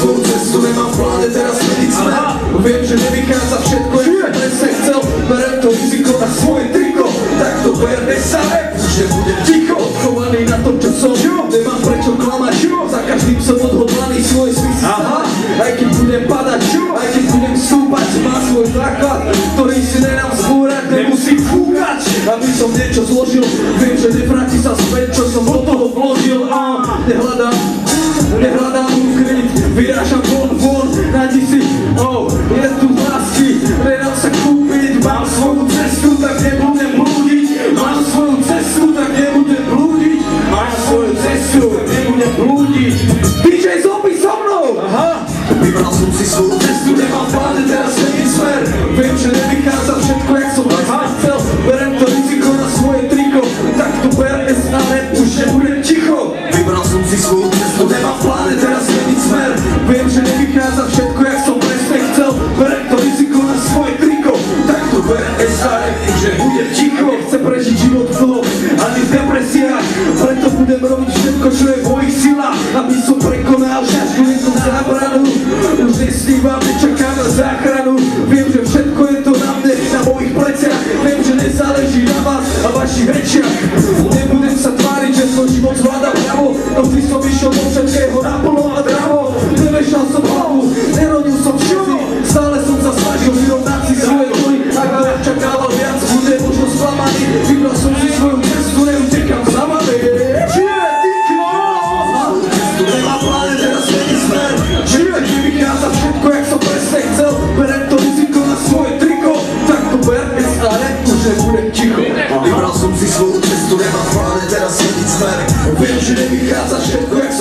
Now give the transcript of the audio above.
svou cestu, nemám v pláne teraz meniť smer. Viem, že nevychádza všetko, jak presne chcel. Berem to riziko na svoje triko, tak to berne sa, že budem ticho. Chovaný na tom, čo som, nemám prečo klamať. Za každým som odhodlaný svoje sny si stáť. Aj keď budem padať, aj keď budem stúpať, má svoj základ, ktorý si nenám zbúrať, nemusím fúkať. Aby som niečo zložil, viem, že nevráti sa späť, čo som do toho vložil. Nehľadám ukryť, vyrážam von, nájdi si, je tu lásky, nedám sa kúpiť. Mám svoju cestu, tak nebudem blúdiť. Mám svoju cestu, tak nebudem blúdiť. Mám svoju cestu, tak nebudem blúdiť. DJ Zombie so mnou! Vybral som si svoju cestu, nemám v pláne teraz meniť smer. Viem, že nevychádza všetko, jak som presne chcel. Berem to riziko na svoje triko, tak tu BRS a rap už nebudem ticho. Vybral som si svoju cestu, nemám v pláne teraz meniť smer. Viem, že nevychádza všetko, jak som presne chcel. Berem to riziko na svoje triko, tak tu BRS a rap už nebudem ticho. Chcem prežiť život dlho, ani v depresiách, preto budem robiť všetko, čo je v mojich silách, aby som prekonal každú jednu zábranu. Už nesnívam, nečakám na záchranu. Viem, že všetko je to na mne, na mojich pleciach. Viem, že nezáleží na vás a vašich rečiach. Nebudem sa tváriť, že svoj život zvládam ľavo, no vždy som išiel do všetkého naplno a dravo. Nevešal som hlavu, nerodil som všetci, stále som sa snažil vyrovnať si svoje doli. Ak to očakával viac, bude možno sklamaný. Vybral som si svoju cestu, neutekám za vami. Nemám pláne teraz meniť smer. Nevychádza všetko, jak som presne chcel. Berem to riziko na svoje triko, tak to BRS a rap už nebudem ticho. Vybral som si svoju cestu, nemám pláne teraz meniť smer. Viem, že nevychádza všetko, jak